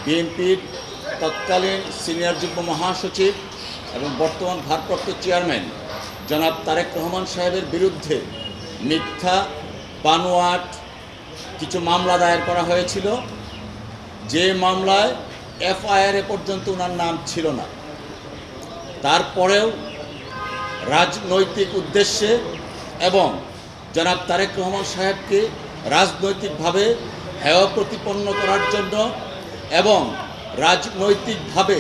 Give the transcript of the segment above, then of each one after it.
বিএনপির তৎকালীন সিনিয়র যুগ্ম মহাসচিব এবং বর্তমান ভারপ্রাপ্ত চেয়ারম্যান জনাব তারেক রহমান সাহেবের বিরুদ্ধে মিথ্যা বানোয়াট কিছু মামলা দায়ের করা হয়েছিল, যে মামলায় এফআইআর পর্যন্ত ওনার নাম ছিল না। তারপরেও রাজনৈতিক উদ্দেশ্যে এবং জনাব তারেক রহমান সাহেবকে রাজনৈতিকভাবে হেয় প্রতিপন্ন করার জন্য এবং রাজনৈতিকভাবে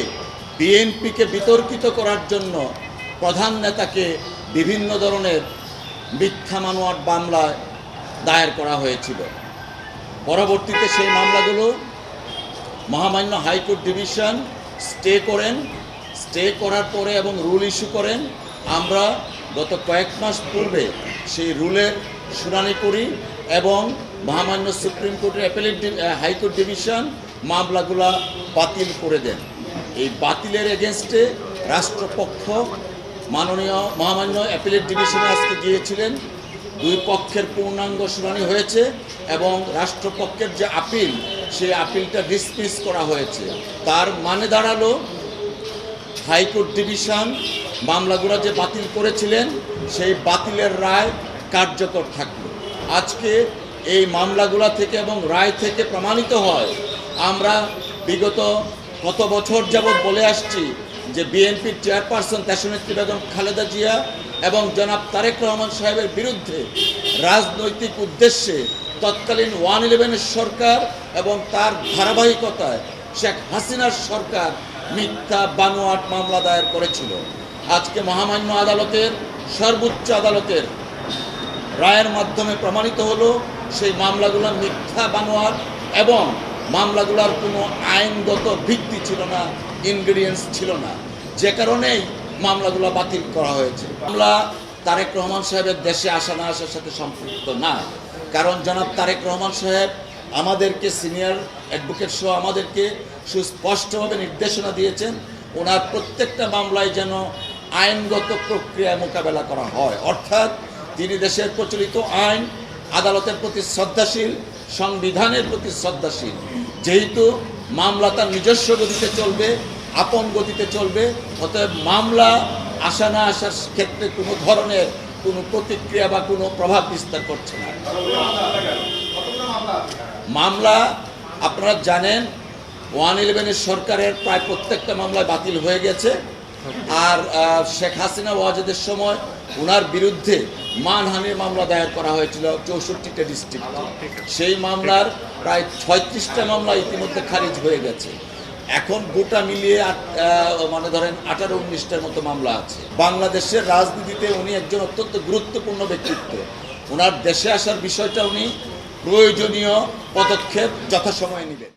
বিএনপিকে বিতর্কিত করার জন্য প্রধান নেতাকে বিভিন্ন ধরনের মিথ্যা মামলার মামলায় দায়ের করা হয়েছিল। পরবর্তীতে সেই মামলাগুলো মহামান্য হাইকোর্ট ডিভিশন স্টে করার পরে এবং রুল ইস্যু করেন। আমরা গত কয়েক মাস পূর্বে সেই রুলের শুনানি করি এবং মহামান্য সুপ্রিম কোর্টের হাইকোর্ট ডিভিশন মামলাগুলা বাতিল করে দেন। এই বাতিলের এগেনস্টে রাষ্ট্রপক্ষ মাননীয় মহামান্য অ্যাপিলেট ডিভিশনে আজকে গিয়েছিলেন। দুই পক্ষের পূর্ণাঙ্গ শুনানি হয়েছে এবং রাষ্ট্রপক্ষের যে আপিল, সেই আপিলটা ডিসমিস করা হয়েছে। তার মানে দাঁড়ালো হাইকোর্ট ডিভিশন মামলাগুলো যে বাতিল করেছিলেন সেই বাতিলের রায় কার্যকর থাকলো। আজকে এই মামলাগুলো থেকে এবং রায় থেকে প্রমাণিত হয়, আমরা বিগত কত বছর যাবৎ বলে আসছি যে বিএনপির চেয়ারপারসন দেশনেত্রী বেগম খালেদা জিয়া এবং জনাব তারেক রহমান সাহেবের বিরুদ্ধে রাজনৈতিক উদ্দেশ্যে তৎকালীন 111 সরকার এবং তার ধারাবাহিকতায় শেখ হাসিনার সরকার মিথ্যা বানোয়াট মামলা দায়ের করেছিল। আজকে মহামান্য আদালতের, সর্বোচ্চ আদালতের রায়ের মাধ্যমে প্রমাণিত হলো সেই মামলাগুলো মিথ্যা বানোয়াট এবং মামলাগুলোর কোনো আইনগত ভিত্তি ছিল না, ইনগ্রিডিয়েন্টস ছিল না, যে কারণেই মামলাগুলো বাতিল করা হয়েছে। মামলা তারেক রহমান সাহেবের দেশে আসা না আসার সাথে সম্পৃক্ত না, কারণ জনাব তারেক রহমান সাহেব আমাদেরকে সিনিয়র অ্যাডভোকেট সহ আমাদেরকে সুস্পষ্টভাবে নির্দেশনা দিয়েছেন ওনার প্রত্যেকটা মামলায় যেন আইনগত প্রক্রিয়ায় মোকাবেলা করা হয়। অর্থাৎ তিনি দেশের প্রচলিত আইন, আদালতের প্রতি শ্রদ্ধাশীল, সংবিধানের প্রতি শ্রদ্ধাশীল। যেহেতু মামলা তার নিজস্ব গতিতে চলবে, আপন গতিতে চলবে, অতএব মামলা আসা না আসার ক্ষেত্রে কোনো ধরনের কোনো প্রতিক্রিয়া বা কোনো প্রভাব বিস্তার করছে না। মামলা আপনারা জানেন 111 সরকারের প্রায় প্রত্যেকটা মামলায় বাতিল হয়ে গেছে। আর শেখ হাসিনা ওয়াজেদের সময় ওনার বিরুদ্ধে মানহানির মামলা দায়ের করা হয়েছিল 64টা ডিস্ট্রিক্টে। সেই মামলার প্রায় 36টা মামলা ইতিমধ্যে খারিজ হয়ে গেছে। এখন গোটা মিলিয়ে মানে ধরেন 18-19টার মতো মামলা আছে। বাংলাদেশের রাজনীতিতে উনি একজন অত্যন্ত গুরুত্বপূর্ণ ব্যক্তিত্ব। ওনার দেশে আসার বিষয়টা উনি প্রয়োজনীয় পদক্ষেপ যথাসময়ে নেবেন।